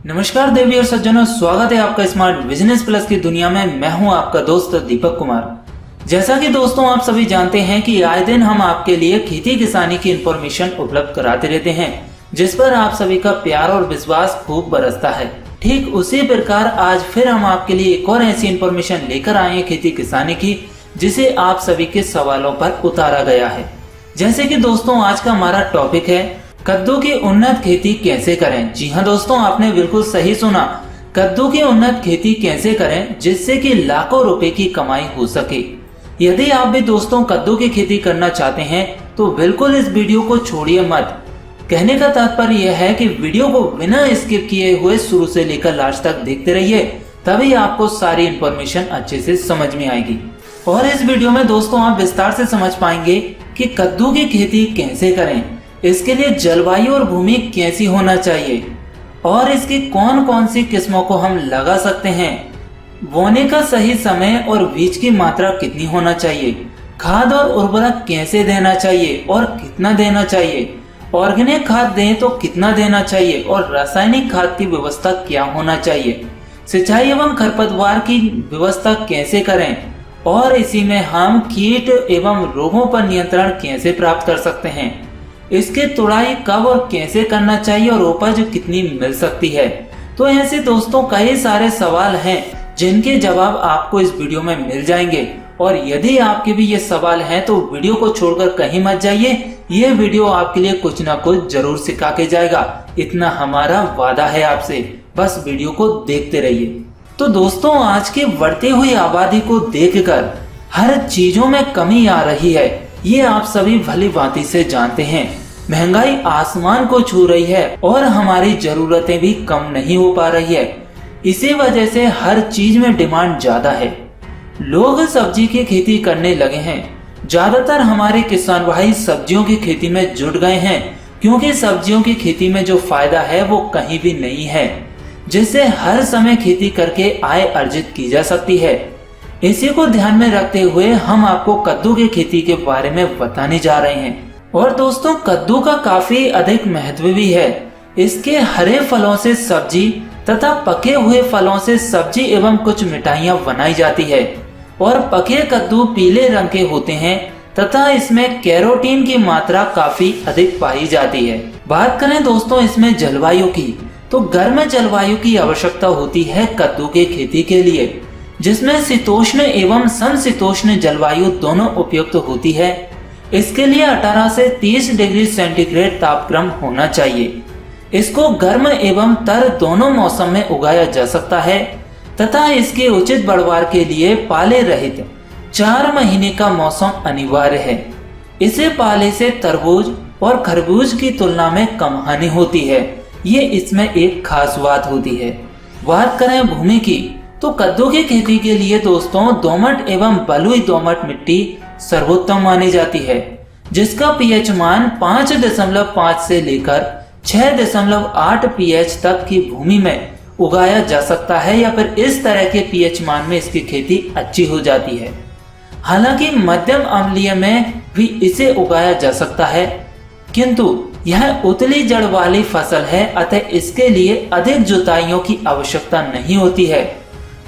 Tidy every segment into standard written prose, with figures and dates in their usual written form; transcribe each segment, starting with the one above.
नमस्कार देवी और सज्जनों, स्वागत है आपका स्मार्ट बिजनेस प्लस की दुनिया में। मैं हूं आपका दोस्त दीपक कुमार। जैसा कि दोस्तों आप सभी जानते हैं कि आए दिन हम आपके लिए खेती किसानी की इंफॉर्मेशन उपलब्ध कराते रहते हैं, जिस पर आप सभी का प्यार और विश्वास खूब बरसता है। ठीक उसी प्रकार आज फिर हम आपके लिए एक और ऐसी इंफॉर्मेशन लेकर आए हैं खेती किसानी की, जिसे आप सभी के सवालों पर उतारा गया है। जैसे कि दोस्तों आज का हमारा टॉपिक है कद्दू की उन्नत खेती कैसे करें। जी हाँ दोस्तों, आपने बिल्कुल सही सुना, कद्दू की उन्नत खेती कैसे करें जिससे कि लाखों रुपए की कमाई हो सके। यदि आप भी दोस्तों कद्दू की खेती करना चाहते हैं तो बिल्कुल इस वीडियो को छोड़िए मत। कहने का तात्पर्य यह है कि वीडियो को बिना स्किप किए हुए शुरू से लेकर लास्ट तक देखते रहिए, तभी आपको सारी इंफॉर्मेशन अच्छे से समझ में आएगी। और इस वीडियो में दोस्तों आप विस्तार से समझ पाएंगे कि कद्दू की खेती कैसे करें, इसके लिए जलवायु और भूमि कैसी होना चाहिए और इसकी कौन कौन सी किस्मों को हम लगा सकते हैं, बोने का सही समय और बीज की मात्रा कितनी होना चाहिए, खाद और उर्वरक कैसे देना चाहिए और कितना देना चाहिए, ऑर्गेनिक खाद दें तो कितना देना चाहिए और रासायनिक खाद की व्यवस्था क्या होना चाहिए, सिंचाई एवं खरपतवार की व्यवस्था कैसे करें और इसी में हम कीट एवं रोगों पर नियंत्रण कैसे प्राप्त कर सकते हैं, इसके तुड़ाई कब और कैसे करना चाहिए और उपज कितनी मिल सकती है। तो ऐसे दोस्तों कई सारे सवाल हैं जिनके जवाब आपको इस वीडियो में मिल जाएंगे। और यदि आपके भी ये सवाल हैं तो वीडियो को छोड़कर कहीं मत जाइए, ये वीडियो आपके लिए कुछ ना कुछ जरूर सिखा के जाएगा, इतना हमारा वादा है आपसे। बस वीडियो को देखते रहिए। तो दोस्तों आज की बढ़ती हुई आबादी को देखकर हर चीजों में कमी आ रही है, ये आप सभी भली भांति से जानते हैं। महंगाई आसमान को छू रही है और हमारी जरूरतें भी कम नहीं हो पा रही है। इसी वजह से हर चीज में डिमांड ज्यादा है। लोग सब्जी की खेती करने लगे हैं। ज्यादातर हमारे किसान भाई सब्जियों की खेती में जुट गए हैं, क्योंकि सब्जियों की खेती में जो फायदा है वो कहीं भी नहीं है, जिससे हर समय खेती करके आय अर्जित की जा सकती है। इसी को ध्यान में रखते हुए हम आपको कद्दू की खेती के बारे में बताने जा रहे हैं। और दोस्तों कद्दू का काफी अधिक महत्व भी है। इसके हरे फलों से सब्जी तथा पके हुए फलों से सब्जी एवं कुछ मिठाइयाँ बनाई जाती है। और पके कद्दू पीले रंग के होते हैं तथा इसमें कैरोटीन की मात्रा काफी अधिक पाई जाती है। बात करें दोस्तों इसमें जलवायु की, तो गर्म जलवायु की आवश्यकता होती है कद्दू के खेती के लिए, जिसमें शीतोष्ण एवं समशीतोष्ण जलवायु दोनों उपयुक्त होती है। इसके लिए 18 से 30 डिग्री सेंटीग्रेड तापक्रम होना चाहिए। इसको गर्म एवं तर दोनों मौसम में उगाया जा सकता है तथा इसके उचित बढ़वार के लिए पाले रहित 4 महीने का मौसम अनिवार्य है। इसे पाले से तरबूज और खरबूज की तुलना में कम हानि होती है, ये इसमें एक खास बात होती है। बात करें भूमि की, तो कद्दू की खेती के लिए दोस्तों दोमट एवं बलुई दोमट मिट्टी सर्वोत्तम मानी जाती है, जिसका पीएच मान 5.5 से लेकर 6.8 पीएच तक की भूमि में उगाया जा सकता है, या फिर इस तरह के पीएच मान में इसकी खेती अच्छी हो जाती है। हालांकि मध्यम अम्लीय में भी इसे उगाया जा सकता है, किंतु यह उतली जड़ वाली फसल है, अतः इसके लिए अधिक जुताइयों की आवश्यकता नहीं होती है।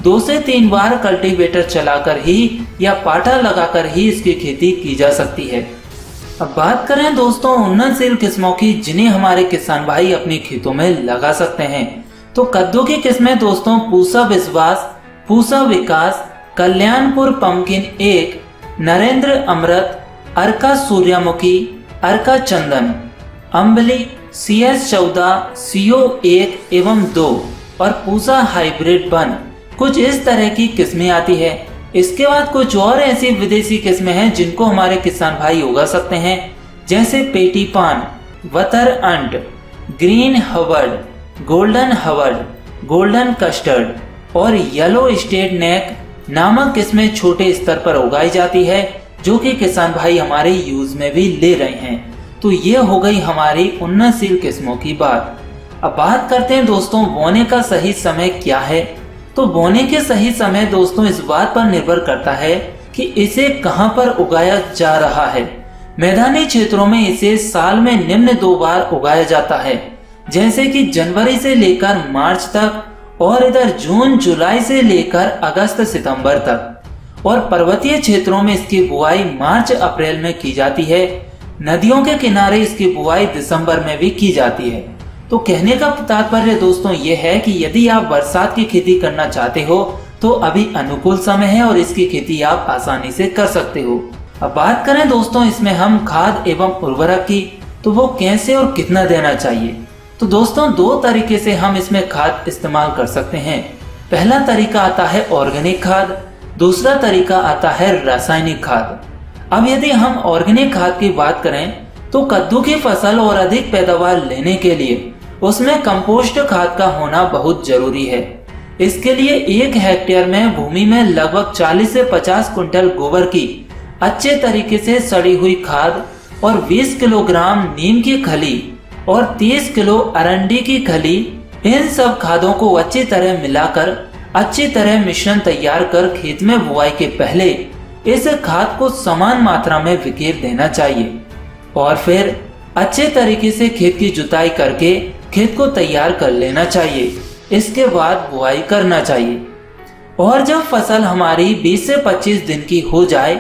2 से 3 बार कल्टीवेटर चलाकर ही या पाटा लगाकर ही इसकी खेती की जा सकती है। अब बात करें दोस्तों उन्नतशील किस्मों की, जिन्हें हमारे किसान भाई अपने खेतों में लगा सकते हैं, तो कद्दू की किस्में दोस्तों पूसा विश्वास, पूसा विकास, कल्याणपुर पंपकिन 1, नरेंद्र अमृत, अर्का सूर्यमुखी, अर्का चंदन, अम्बली, CS14, CO1 एवं 2 और पूसा हाइब्रिड 1, कुछ इस तरह की किस्में आती है। इसके बाद कुछ और ऐसी विदेशी किस्में हैं जिनको हमारे किसान भाई उगा सकते हैं, जैसे पेटी पान, वतर अंट, ग्रीन हवर्ड, गोल्डन कस्टर्ड और येलो स्टेट नेक नामक किस्में छोटे स्तर पर उगाई जाती है, जो कि किसान भाई हमारे यूज में भी ले रहे हैं। तो ये हो गई हमारी उन्नतशील किस्मों की बात। अब बात करते हैं दोस्तों बोने का सही समय क्या है। तो बोने के सही समय दोस्तों इस बात पर निर्भर करता है कि इसे कहां पर उगाया जा रहा है। मैदानी क्षेत्रों में इसे साल में निम्न 2 बार उगाया जाता है, जैसे कि जनवरी से लेकर मार्च तक और इधर जून जुलाई से लेकर अगस्त सितंबर तक। और पर्वतीय क्षेत्रों में इसकी बुआई मार्च अप्रैल में की जाती है। नदियों के किनारे इसकी बुआई दिसंबर में भी की जाती है। तो कहने का तात्पर्य दोस्तों ये है कि यदि आप बरसात की खेती करना चाहते हो तो अभी अनुकूल समय है और इसकी खेती आप आसानी से कर सकते हो। अब बात करें दोस्तों इसमें हम खाद एवं उर्वरक की, तो वो कैसे और कितना देना चाहिए। तो दोस्तों दो तरीके से हम इसमें खाद इस्तेमाल कर सकते हैं। पहला तरीका आता है ऑर्गेनिक खाद, दूसरा तरीका आता है रासायनिक खाद। अब यदि हम ऑर्गेनिक खाद की बात करें तो कद्दू की फसल और अधिक पैदावार लेने के लिए उसमें कंपोस्ट खाद का होना बहुत जरूरी है। इसके लिए 1 हेक्टेयर में भूमि में लगभग 40 से 50 कुंटल गोबर की अच्छे तरीके से सड़ी हुई खाद और 20 किलोग्राम नीम की खली और 30 किलो अरंडी की खली, इन सब खादों को अच्छी तरह मिलाकर अच्छी तरह मिश्रण तैयार कर खेत में बुआई के पहले इस खाद को समान मात्रा में बिखेर देना चाहिए और फिर अच्छे तरीके से खेत की जुताई करके खेत को तैयार कर लेना चाहिए। इसके बाद बुआई करना चाहिए और जब फसल हमारी 20 से 25 दिन की हो जाए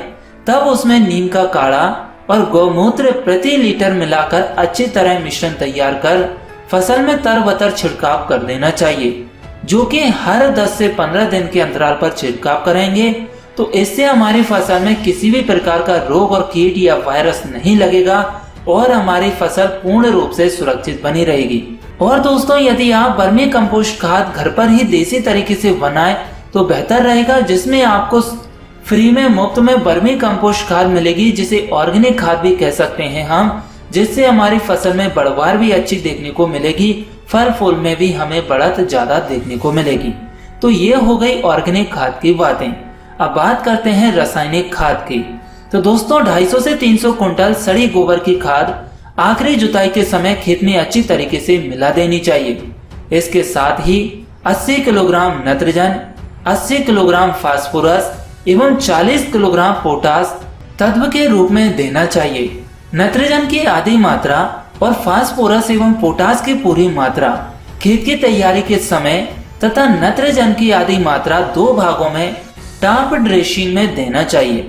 तब उसमें नीम का काढ़ा और गौमूत्र प्रति लीटर मिलाकर अच्छी तरह मिश्रण तैयार कर फसल में तरबतर छिड़काव कर देना चाहिए, जो कि हर 10 से 15 दिन के अंतराल पर छिड़काव करेंगे तो इससे हमारी फसल में किसी भी प्रकार का रोग और कीट या वायरस नहीं लगेगा और हमारी फसल पूर्ण रूप से सुरक्षित बनी रहेगी। और दोस्तों यदि आप वर्मी कंपोस्ट खाद घर पर ही देसी तरीके से बनाएं तो बेहतर रहेगा, जिसमें आपको फ्री में मुफ्त में वर्मी कंपोस्ट खाद मिलेगी, जिसे ऑर्गेनिक खाद भी कह सकते हैं हम, जिससे हमारी फसल में बढ़वार भी अच्छी देखने को मिलेगी, फल फूल में भी हमें बढ़त ज्यादा देखने को मिलेगी। तो ये हो गई ऑर्गेनिक खाद की बातें। अब बात करते हैं रासायनिक खाद की। तो दोस्तों 250 से 300 कुंटल सड़ी गोबर की खाद आखिरी जुताई के समय खेत में अच्छी तरीके से मिला देनी चाहिए। इसके साथ ही 80 किलोग्राम नाइट्रोजन, 80 किलोग्राम फास्फोरस एवं 40 किलोग्राम पोटास तत्व के रूप में देना चाहिए। नाइट्रोजन की आधी मात्रा और फास्फोरस एवं पोटास की पूरी मात्रा खेत की तैयारी के समय तथा नाइट्रोजन की आधी मात्रा 2 भागों में टॉप ड्रेसिंग में देना चाहिए।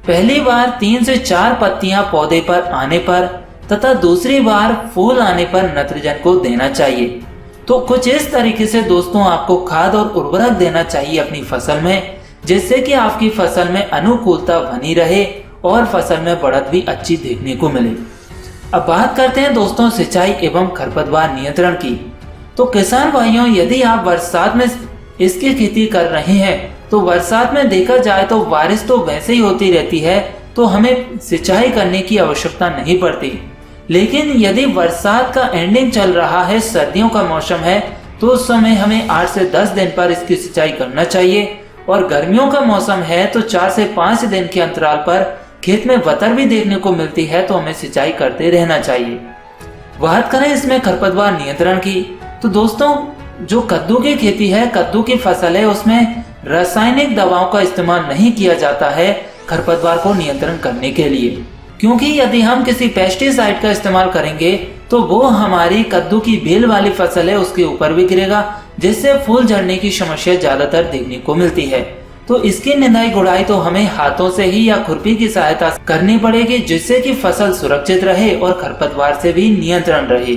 पहली बार 3 से 4 पत्तियां पौधे पर आने पर तथा दूसरी बार फूल आने पर नाइट्रोजन को देना चाहिए। तो कुछ इस तरीके से दोस्तों आपको खाद और उर्वरक देना चाहिए अपनी फसल में, जिससे कि आपकी फसल में अनुकूलता बनी रहे और फसल में बढ़त भी अच्छी देखने को मिले। अब बात करते हैं दोस्तों सिंचाई एवं खरपतवार नियंत्रण की। तो किसान भाइयों यदि आप बरसात में इसकी खेती कर रहे हैं तो बरसात में देखा जाए तो बारिश तो वैसे ही होती रहती है, तो हमें सिंचाई करने की आवश्यकता नहीं पड़ती। लेकिन यदि बरसात का एंडिंग चल रहा है, सर्दियों का मौसम है, तो उस समय हमें 8 से 10 दिन पर इसकी सिंचाई करना चाहिए। और गर्मियों का मौसम है तो 4 से 5 दिन के अंतराल पर खेत में बतर भी देखने को मिलती है, तो हमें सिंचाई करते रहना चाहिए। बात करें इसमें खरपतवार नियंत्रण की, तो दोस्तों जो कद्दू की खेती है, कद्दू की फसल है, उसमें रासायनिक दवाओं का इस्तेमाल नहीं किया जाता है खरपतवार को नियंत्रण करने के लिए, क्योंकि यदि हम किसी पेस्टिसाइड का इस्तेमाल करेंगे तो वो हमारी कद्दू की बेल वाली फसल है उसके ऊपर भी गिरेगा, जिससे फूल झड़ने की समस्या ज्यादातर देखने को मिलती है। तो इसकी निंदाई गुड़ाई तो हमें हाथों से ही या खुरपी की सहायता करनी पड़ेगी, जिससे कि फसल सुरक्षित रहे और खरपतवार से भी नियंत्रण रहे।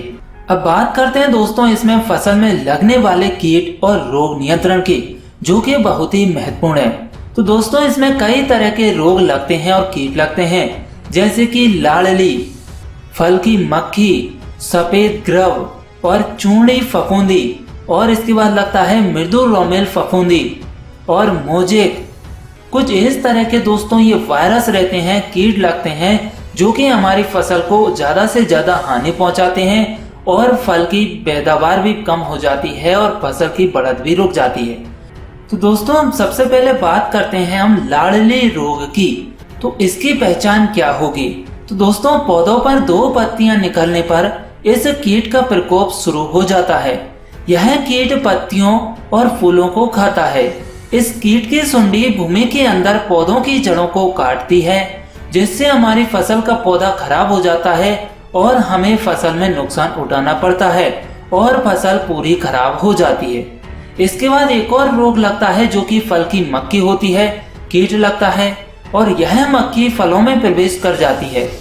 अब बात करते हैं दोस्तों इसमें फसल में लगने वाले कीट और रोग नियंत्रण की, जो कि बहुत ही महत्वपूर्ण है। तो दोस्तों इसमें कई तरह के रोग लगते हैं और कीट लगते हैं, जैसे कि लाड़ली, फल की मक्खी, सफेद ग्रव और चूड़ी फफूंदी, और इसके बाद लगता है मृदु रोमेल फफूंदी और मोजेक। कुछ इस तरह के दोस्तों ये वायरस रहते हैं, कीट लगते हैं, जो कि हमारी फसल को ज्यादा से ज्यादा हानि पहुंचाते हैं और फल की पैदावार भी कम हो जाती है और फसल की बढ़त भी रुक जाती है। तो दोस्तों हम सबसे पहले बात करते हैं हम लाड़ली रोग की। तो इसकी पहचान क्या होगी? तो दोस्तों पौधों पर 2 पत्तियां निकलने पर इस कीट का प्रकोप शुरू हो जाता है। यह कीट पत्तियों और फूलों को खाता है। इस कीट की सुंडी भूमि के अंदर पौधों की जड़ों को काटती है, जिससे हमारी फसल का पौधा खराब हो जाता है और हमें फसल में नुकसान उठाना पड़ता है और फसल पूरी खराब हो जाती है। इसके बाद एक और रोग लगता है जो कि फल की मक्खी होती है, कीट लगता है और यह मक्खी फलों में प्रवेश कर जाती है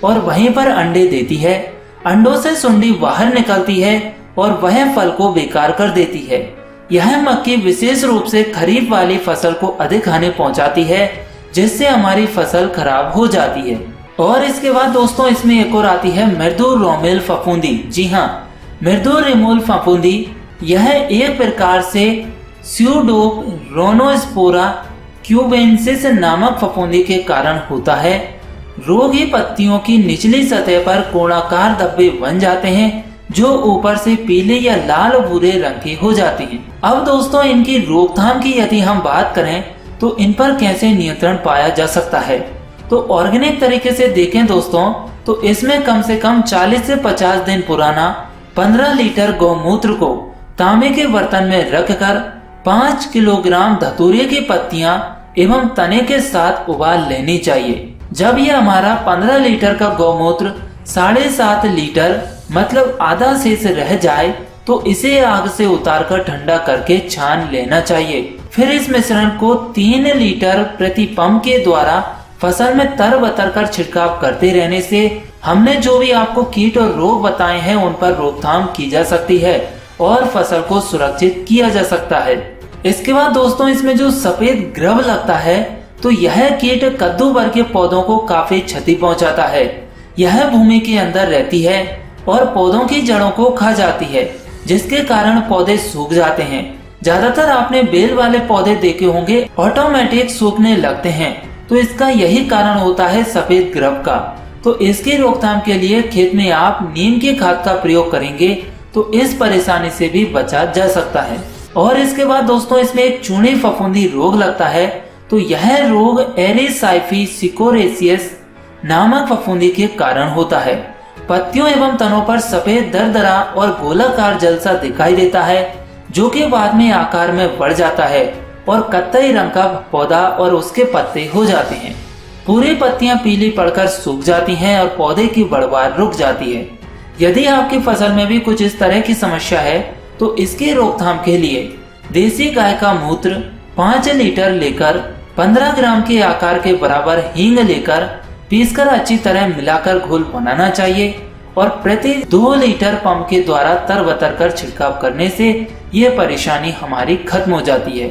और वहीं पर अंडे देती है। अंडों से सुंडी बाहर निकलती है और वह फल को बेकार कर देती है। यह मक्खी विशेष रूप से खरीफ वाली फसल को अधिक हानि पहुंचाती है, जिससे हमारी फसल खराब हो जाती है। और इसके बाद दोस्तों इसमें एक और आती है मृदु रोमेल फफूंदी। जी हाँ, मृदु रेमोल फफूंदी यह एक प्रकार से स्यूडोमोनास्पोरा क्यूबेंसिस नामक फफूंदी के कारण होता है। रोगी पत्तियों की निचली सतह पर कोणाकार धब्बे बन जाते हैं जो ऊपर से पीले या लाल भूरे रंग के हो जाते हैं। अब दोस्तों इनकी रोकथाम की यदि हम बात करें तो इन पर कैसे नियंत्रण पाया जा सकता है, तो ऑर्गेनिक तरीके से देखें दोस्तों तो इसमें कम से कम 40 से 50 दिन पुराना 15 लीटर गौमूत्र को तांबे के बर्तन में रखकर 5 किलोग्राम धतूरे की पत्तियां एवं तने के साथ उबाल लेनी चाहिए। जब यह हमारा 15 लीटर का गौमूत्र 7.5 लीटर मतलब आधा शेष रह जाए तो इसे आग से उतारकर ठंडा करके छान लेना चाहिए। फिर इस मिश्रण को 3 लीटर प्रति पंप के द्वारा फसल में तर-बतर कर छिड़काव करते रहने से हमने जो भी आपको कीट और रोग बताए हैं उन पर रोकथाम की जा सकती है और फसल को सुरक्षित किया जा सकता है। इसके बाद दोस्तों इसमें जो सफेद ग्रब लगता है तो यह कीट कद्दू भर के पौधों को काफी क्षति पहुंचाता है। यह भूमि के अंदर रहती है और पौधों की जड़ों को खा जाती है, जिसके कारण पौधे सूख जाते हैं। ज्यादातर आपने बेल वाले पौधे देखे होंगे ऑटोमेटिक सूखने लगते हैं, तो इसका यही कारण होता है सफेद ग्रब का। तो इसकी रोकथाम के लिए खेत में आप नीम की खाद का प्रयोग करेंगे तो इस परेशानी से भी बचा जा सकता है। और इसके बाद दोस्तों इसमें एक चूनी फफूंदी रोग लगता है, तो यह रोग एरिसाइफी सिकोरेसियस नामक फफूंदी के कारण होता है। पत्तियों एवं तनों पर सफेद दरदरा और गोलाकार जलसा दिखाई देता है जो कि बाद में आकार में बढ़ जाता है और कत्थई रंग का पौधा और उसके पत्ते हो जाते हैं। पूरी पत्तियां पीली पड़कर सूख जाती हैं और पौधे की बढ़वार रुक जाती है। यदि आपकी फसल में भी कुछ इस तरह की समस्या है तो इसकी रोकथाम के लिए देसी गाय का मूत्र 5 लीटर लेकर 15 ग्राम के आकार के बराबर हींग लेकर पीसकर अच्छी तरह मिलाकर घोल बनाना चाहिए और प्रति 2 लीटर पंप के द्वारा तर-बतर कर छिड़काव करने से यह परेशानी हमारी खत्म हो जाती है।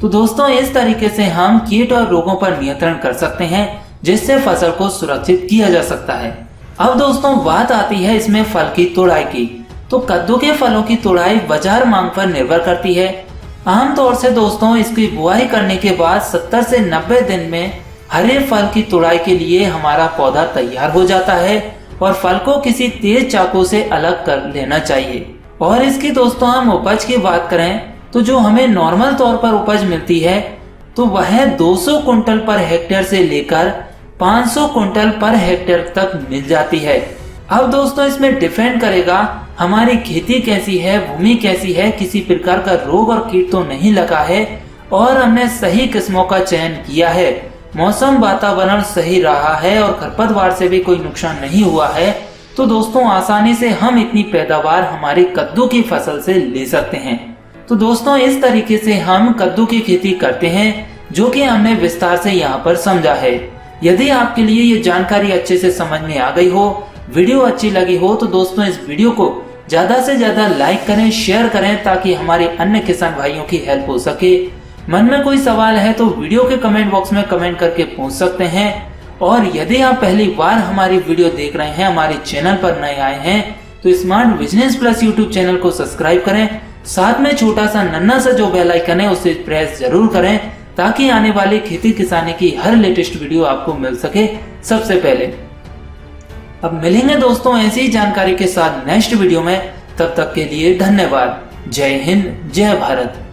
तो दोस्तों इस तरीके से हम कीट और रोगों पर नियंत्रण कर सकते हैं, जिससे फसल को सुरक्षित किया जा सकता है। अब दोस्तों बात आती है इसमें फल की तोड़ाई की। तो कद्दू के फलों की तोड़ाई बाजार मांग पर निर्भर करती है। आमतौर से दोस्तों इसकी बुआई करने के बाद 70 से 90 दिन में हरे फल की तोड़ाई के लिए हमारा पौधा तैयार हो जाता है और फल को किसी तेज चाकू से अलग कर लेना चाहिए। और इसकी दोस्तों हम उपज की बात करें तो जो हमें नॉर्मल तौर पर उपज मिलती है तो वह 200 कुंटल पर हेक्टेयर से लेकर 500 कुंटल पर हेक्टेयर तक मिल जाती है। अब दोस्तों इसमें डिपेंड करेगा हमारी खेती कैसी है, भूमि कैसी है, किसी प्रकार का रोग और कीट तो नहीं लगा है और हमने सही किस्मों का चयन किया है, मौसम वातावरण सही रहा है और खरपतवार से भी कोई नुकसान नहीं हुआ है, तो दोस्तों आसानी से हम इतनी पैदावार हमारी कद्दू की फसल से ले सकते हैं। तो दोस्तों इस तरीके से हम कद्दू की खेती करते हैं जो कि हमने विस्तार से यहाँ पर समझा है। यदि आपके लिए ये जानकारी अच्छे से समझ में आ गई हो, वीडियो अच्छी लगी हो तो दोस्तों इस वीडियो को ज्यादा से ज्यादा लाइक करें, शेयर करें ताकि हमारे अन्य किसान भाइयों की हेल्प हो सके। मन में कोई सवाल है तो वीडियो के कमेंट बॉक्स में कमेंट करके पूछ सकते हैं। और यदि आप पहली बार हमारी वीडियो देख रहे हैं, हमारे चैनल पर नए आए हैं तो smart business plus YouTube channel को सब्सक्राइब करें। साथ में छोटा सा नन्हा सा जो बेल आइकन है उसे प्रेस जरूर करें ताकि आने वाली खेती किसानी की हर लेटेस्ट वीडियो आपको मिल सके सबसे पहले। अब मिलेंगे दोस्तों ऐसी ही जानकारी के साथ नेक्स्ट वीडियो में, तब तक के लिए धन्यवाद। जय हिंद, जय भारत।